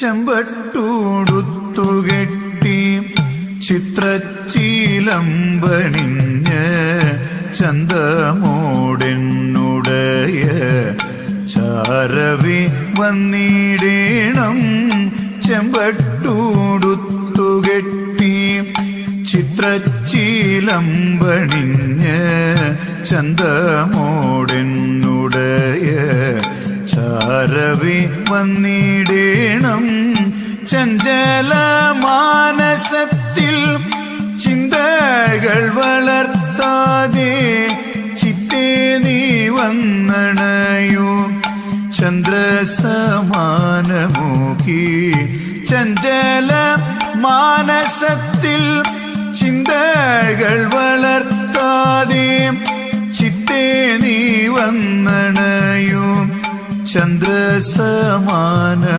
ചെമ്പട്ടൂടുത്തുകെട്ടി ചിത്രച്ചീലമ്പണിഞ്ഞ് ചന്തമോടെന്നുടയ ചാരവി വന്നിടേണം. ചെമ്പട്ടൂടുത്തുകെട്ടി ചിത്രച്ചീലമ്പണിഞ്ഞ് ചന്തമോടെന്നുടയ ചാരവി വന്നിടേണം. ചഞ്ചല മാനസത്തിൽ ചിന്തകൾ വളർത്താതെ ചിത്തേ നീ വന്നണയൂ. ചന്ദ്രസമാനമുഖി ചഞ്ചല മാനസത്തിൽ ചിന്തകൾ വളർത്താതെ ചിത്തേ നീ വന്നണയൂ. ചന്ദ്രസമാന